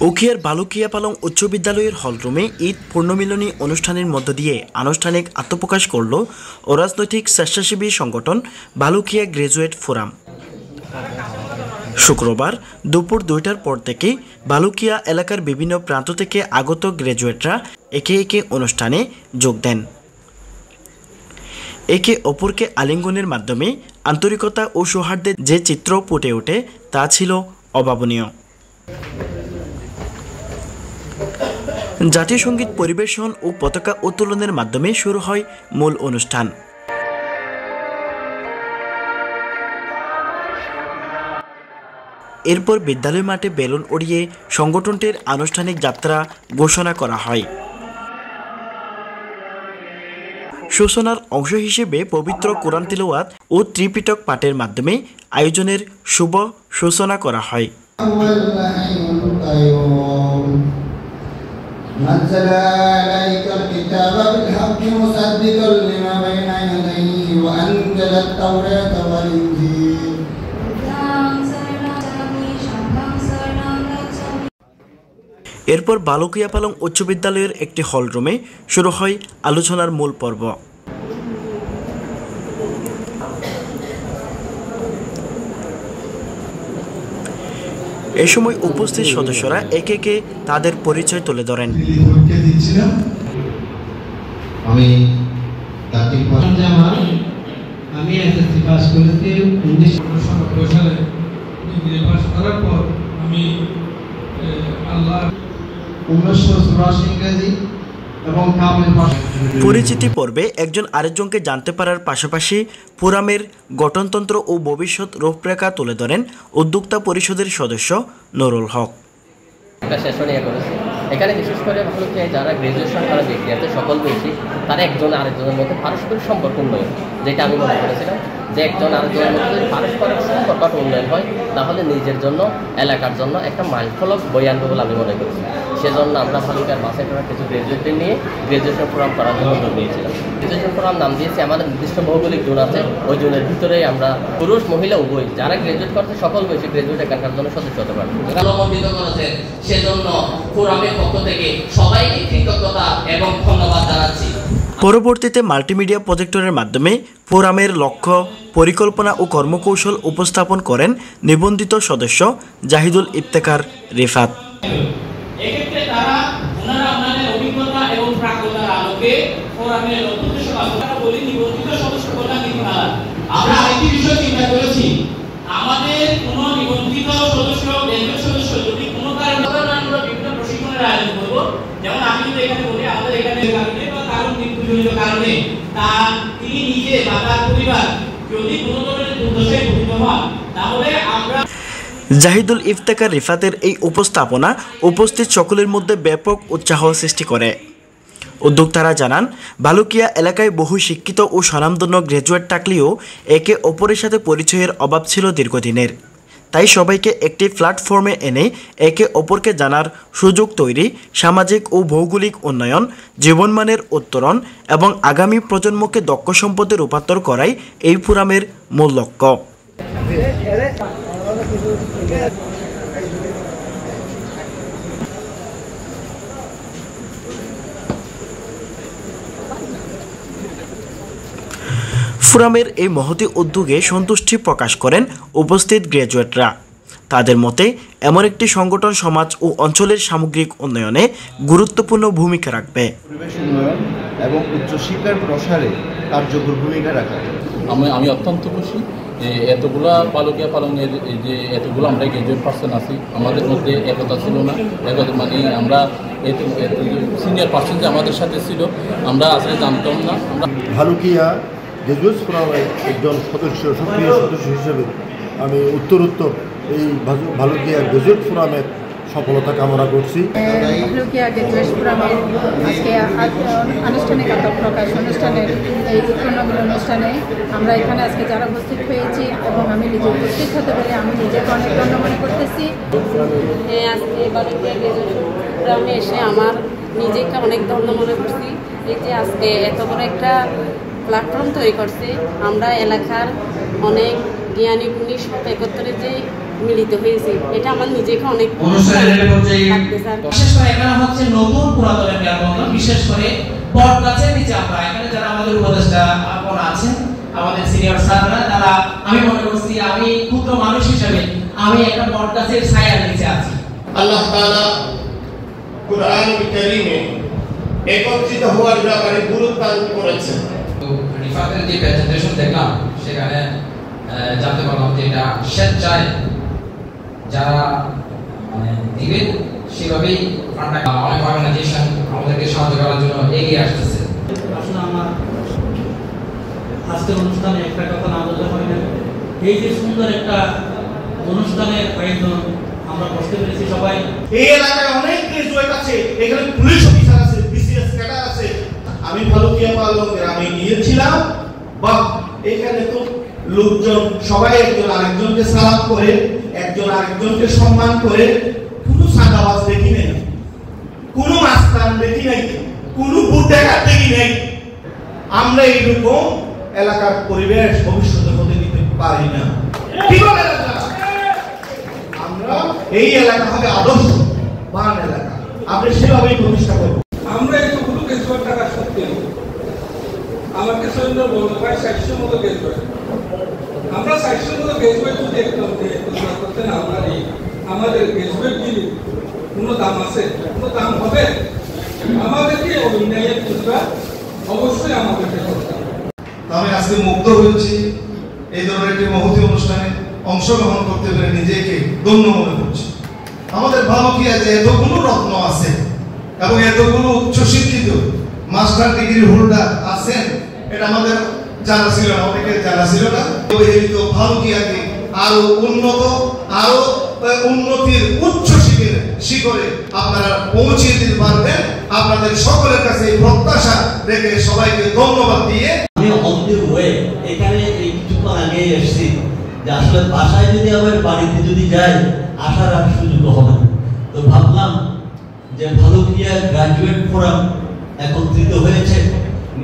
উখিয়ার বালুকিয়া পালং উচ্চ বিদ্যালয়ের হলরুমে ঈদ পূর্ণমিলনী অনুষ্ঠানের মধ্য দিয়ে আনুষ্ঠানিক আত্মপ্রকাশ করল অরাজনৈতিক স্বেচ্ছাসেবী সংগঠন বালুকিয়া গ্রাজুয়েট ফোরাম। শুক্রবার দুপুর 2টার পর থেকে বালুকিয়া এলাকার বিভিন্ন প্রান্ত থেকে আগত গ্রাজুয়েটরা একে একে অনুষ্ঠানে যোগ দেন। একে অপরকে আলিঙ্গনের মাধ্যমে আন্তরিকতা ও সৌহার্দ্যের যে চিত্র ফুটে ওঠে তা ছিল অভাবনীয়। জাতীয় সঙ্গীত পরিবেশন ও পতাকা উত্তোলনের মাধ্যমে শুরু হয় মূল অনুষ্ঠান। এরপর বিদ্যালয় মাঠে বেলুন উড়িয়ে সংগঠনটির আনুষ্ঠানিক যাত্রা ঘোষণা করা হয়। সূচনার অংশ হিসেবে পবিত্র কোরআন তিলাওয়াত ও ত্রিপিটক পাঠের মাধ্যমে আয়োজনের শুভ সূচনা করা হয়। نزل عليك الكتاب بالحق مصدقا لما بين يديه وأنزل التوراة والإنجيل এরপর বালুকিয়া পালং উচ্চ বিদ্যালয়ের একটি হলরুমে শুরু হয় আলোচনার মূল পর্ব। এই সময় উপস্থিত সদস্যরা একে একে তাদের পরিচয় তুলে ধরেন। আমি এসএসসি পাস করেছি 1999 সালে। ডিগ্রি পাস করার পর আমি আল্লাহ 1984 ইংরেজি এবং কামিল পাস। পরিচিতি পর্বে একজন আরেকজনকে জানতে পারার পাশাপাশি ফোরামের গঠনতন্ত্র ও ভবিষ্যৎ রূপরেখা তুলে ধরেন উদ্যোক্তা পরিষদের সদস্য নুরুল হক। এখানে বিশেষ করে ভালো যারা গ্রাজুয়েশন করা ব্যক্তি আছে সকল বয়সী তারা একজন আরেকজনের মধ্যে পারস্পরিক সম্পর্ক উন্নয়ন, যেটা আমি মনে করেছিলাম যে একজন আরেকজনের মধ্যে যদি পারস্পরিক সম্পর্কটা উন্নয়ন হয় তাহলে নিজের জন্য এলাকার জন্য একটা মাইলফলক বই আনবে বলে আমি মনে করছি। সেজন্য আমরা ভালুকার বাসায় করা কিছু গ্রাজুয়েটদের নিয়ে গ্রাজুয়েশন ফোরাম করার জন্য উদ্যোগ নিয়েছিলাম। গ্রাজুয়েশন ফোরাম নাম দিয়েছি, আমাদের নির্দিষ্ট ভৌগোলিক জোন আছে, ওই জোনের ভিতরেই আমরা পুরুষ মহিলা উভয় যারা গ্রাজুয়েট করছে সকল বয়সী গ্রাজুয়েট এখানকার জন্য সদস্য হতে পারবে। অনুমোদিত করেছে, সেজন্য ফোরামের পক্ষ থেকে সবাইকে কৃতজ্ঞতা এবং ধন্যবাদ জানাচ্ছি। পরবর্তীতে মাল্টিমিডিয়া প্রজেক্টরের মাধ্যমে ফোরামের লক্ষ্য, পরিকল্পনা ও কর্মকৌশল উপস্থাপন করেন নিবন্ধিত সদস্য জাহিদুল ইফতেখার রিফাত। এক্ষেত্রে তারা ওনাদের অভিজ্ঞতা এবং প্রাজ্ঞতার আলোকে ফোরামের লক্ষ্য বাস্তবায়ন বলি নিবন্ধিত সদস্য কল্যাণ নীতিমালা। আমরা আরেকটি বিষয় চিন্তা করেছি, আমাদের কোন নিবন্ধিত সদস্য গ্রাজুয়েট সদস্য যদি কোনো কারণে আমরা বিভিন্ন প্রশিক্ষণের আয়োজন করব, যেমন আমি যদি এখানে বলি আমাদের এখানে কারণে বা কারণ মৃত্যুজনিত কারণে তা তিনি নিজে বা তার পরিবার যদি কোনো ধরনের দুর্দশায় পতিত হন তাহলে আমরা। জাহিদুল ইফতেখার রিফাতের এই উপস্থাপনা উপস্থিত সকলের মধ্যে ব্যাপক উৎসাহ সৃষ্টি করে। উদ্যোক্তারা জানান, বালুকিয়া এলাকায় বহু শিক্ষিত ও স্বনামধন্য গ্রাজুয়েট থাকলেও একে অপরের সাথে পরিচয়ের অভাব ছিল দীর্ঘদিনের। তাই সবাইকে একটি প্ল্যাটফর্মে এনে একে অপরকে জানার সুযোগ তৈরি, সামাজিক ও ভৌগোলিক উন্নয়ন, জীবনমানের উত্তরণ এবং আগামী প্রজন্মকে দক্ষ সম্পদে রূপান্তর করাই এই ফোরামের মূল লক্ষ্য। ফোরামের এই মহতী উদ্যোগে সন্তুষ্টি প্রকাশ করেন উপস্থিত গ্রাজুয়েটরা। তাদের মতে এমন একটি সংগঠন সমাজ ও অঞ্চলের সামগ্রিক উন্নয়নে গুরুত্বপূর্ণ ভূমিকা রাখবে। পরিবেশ উন্নয়ন এবং উচ্চশিক্ষার প্রসারে কার্যকর ভূমিকা রাখবে। আমি অত্যন্ত খুশি যে এতগুলা বালুকিয়া পালংয়ের যে এতগুলো আমরা গ্রাজুয়েট পার্সন আছি, আমাদের মধ্যে একতা ছিল না। একতা মানে আমরা সিনিয়র পার্সন যে আমাদের সাথে ছিল আমরা আসলে জানতাম না। আমরা বালুকিয়া গ্রাজুয়েট ফোরামের একজন সদস্য, সক্রিয় সদস্য হিসেবে আমি উত্তরোত্তর এই বালুকিয়া গ্রাজুয়েট ফোরামের সফলতা কামনা করছি। বালুকিয়া গ্রাজুয়েট ফোরামের আজকে আনুষ্ঠানিক আত্মপ্রকাশ অনুষ্ঠানের এই উৎপন্ন অনুষ্ঠানে আমরা এখানে আজকে যারা উপস্থিত হয়েছি এবং আমি নিজে উপস্থিত হতে পেরে আমি নিজেকে অনেক ধন্য মনে করতেছি। আজকে বালুকিয়া গ্রাজুয়েট ফোরামে এসে আমার নিজেকে অনেক ধন্য মনে করছি। এই যে আজকে এত বড় একটা প্ল্যাটফর্ম তৈরি করছে, আমরা এলাকার অনেক জ্ঞানী গুণী সব একত্রে যে মিলিত হয়েছি, এটা আমার নিজেকে অনেক বিশেষ করে এখানে হচ্ছে নতুন পুরাতনের মেলবন্ধন, বিশেষ করে বট গাছের নিচে আমরা এখানে যারা আমাদের উপদেষ্টা আপন আছেন, আমাদের সিনিয়র স্যাররা, তারা আমি মনে করছি আমি ক্ষুদ্র মানুষ হিসেবে আমি একটা বট গাছের ছায়ার নিচে আছি। আল্লাহ তাআলা কুরআনুল কারীমে একত্রিত হওয়ার ব্যাপারে গুরুত্ব আরোপ করেছেন। তো রিফাতের যে প্রেজেন্টেশন দেখলাম সেখানে জানতে পারলাম যে এটা স্বেচ্ছায় যারা দিবেন সেভাবেই অনেক অর্গানাইজেশন আমাদেরকে সাহায্য করার জন্য এগিয়ে আসতেছে। আসলে আমার আজকের অনুষ্ঠানে একটা কথা না বলতে হয় না, এই যে সুন্দর একটা অনুষ্ঠানের আয়োজন আমরা বসতে পেরেছি সবাই। এই এলাকায় অনেক গ্রাজুয়েট আছে, এখানে পুলিশ অফিসার আছে, বিসিএস ক্যাডার আছে। আমি ভালুকিয়া পালং গ্রামে গিয়েছিলাম, বা এখানে তো লোকজন সবাই একজন আরেকজনকে সালাম করে, একজন আরেকজনকে সম্মান করে, কোনো সাদাবাজ দেখি নাই, কোনো মাস্তান দেখি নাই, কোনো ভোট ডাকাত দেখি নাই। আমরা এইরকম এলাকার পরিবেশ ভবিষ্যতে হতে দিতে পারি না। কি বলে আমরা এই এলাকা হবে আদর্শ বান এলাকা, আমরা সেভাবেই প্রতিষ্ঠা করব। আমরা এই তো গ্রাজুয়েট টাকা সত্যি আমাকে সৈন্য বলতে প্রায় 60 মতো গ্রাজুয়েট, আমরা 60 মতো গ্রাজুয়েট যদি একদম করতে না পারি, আমাদের গ্রাজুয়েট কি কোনো দাম আছে? কোনো দাম হবে? আমাদেরকে অন্যায়ের কিছুটা অবশ্যই আমাদেরকে করতে হবে। আমি আজকে মুগ্ধ হয়েছি এই ধরনের একটি মহতী অনুষ্ঠানে অংশগ্রহণ করতে পেরে নিজেকে ধন্য মনে করছি। আমাদের ভালুকিয়া যে এতগুলো রত্ন আছে এবং এতগুলো উচ্চশিক্ষিত মাস্টার ডিগ্রি হোল্ডার আছেন, এটা আমাদের জানা ছিল না, অনেকের জানা ছিল না। তো এই তো ভালুকিয়াকে আরো উন্নত, আরো উন্নতির উচ্চ শিখরে আপনারা পৌঁছে দিতে পারবেন। আপনাদের সকলের কাছে এই প্রত্যাশা রেখে সবাইকে ধন্যবাদ দিয়ে আমি অন দি ওয়ে এখানে এই কিছুক্ষণ আগে এসেছি যে আসলে বাসায় যদি আমার বাড়িতে যদি যাই আসার আর সুযোগ হবে না, তো ভাবলাম যে ভালুকিয়া গ্রাজুয়েট ফোরাম একত্রিত হয়েছে,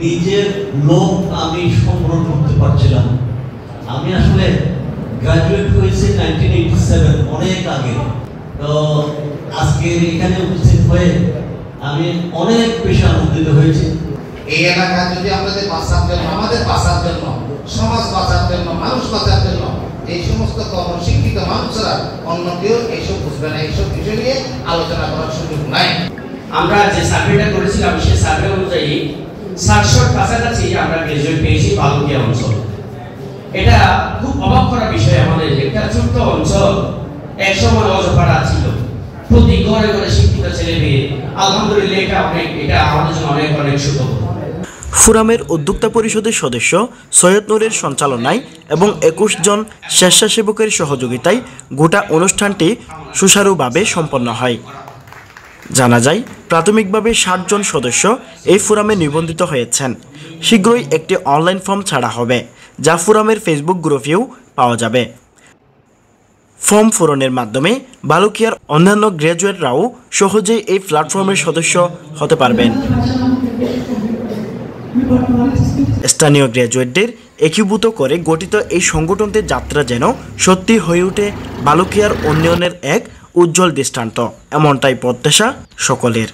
নিজের লোক আমি সংগ্রহ করতে পারছিলাম। আমি আসলে গ্রাজুয়েট হয়েছি 1987, অনেক আগে। তো আজকে এখানে উপস্থিত হয়ে আমি অনেক বেশি আনন্দিত হয়েছি। এই এলাকা যদি আমাদের বাঁচার জন্য, আমাদের বাঁচার জন্য, সমাজ বাঁচার জন্য, মানুষ বাঁচার জন্য এই সমস্ত শিক্ষিত মানুষরা অন্য কেউ এইসব বুঝবে না, এইসব বিষয় নিয়ে আলোচনা করার সুযোগ নাই। আমরা যে সার্ভেটা করেছিলাম সেই সার্ভে অনুযায়ী 60 কাছাকাছি আমরা গ্রাজুয়েট পেয়েছি ভালুকিয়া অঞ্চল। এটা খুব অবাক করা বিষয়, আমাদের একটা ছোট্ট অঞ্চল একসময় অজপাড়া ছিল, প্রতি ঘরে ঘরে শিক্ষিত ছেলে মেয়ে। আলহামদুলিল্লাহ এটা আমাদের জন্য অনেক অনেক সুখবর। ফোরামের উদ্যোক্তা পরিষদের সদস্য সৈয়দ নূরের সঞ্চালনায় এবং 21 জন স্বেচ্ছাসেবকের সহযোগিতায় গোটা অনুষ্ঠানটি সুচারুভাবে সম্পন্ন হয়। জানা যায় প্রাথমিকভাবে 60 জন সদস্য এই ফোরামে নিবন্ধিত হয়েছেন। শীঘ্রই একটি অনলাইন ফর্ম ছাড়া হবে, যা ফোরামের ফেসবুক গ্রুপেও পাওয়া যাবে। ফর্ম পূরণের মাধ্যমে ভালুকিয়ার অন্যান্য গ্র্যাজুয়েটরাও সহজেই এই প্ল্যাটফর্মের সদস্য হতে পারবেন। স্থানীয় গ্র্যাজুয়েটদের একীভূত করে গঠিত এই সংগঠনটির যাত্রা যেন সত্যি হয়ে ওঠে ভালুকিয়ার উন্নয়নের এক উজ্জ্বল দৃষ্টান্ত, এমনটাই প্রত্যাশা সকলের।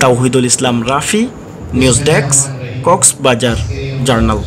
Tawhidul Islam Rafi, news desk, Cox's Bazar journal.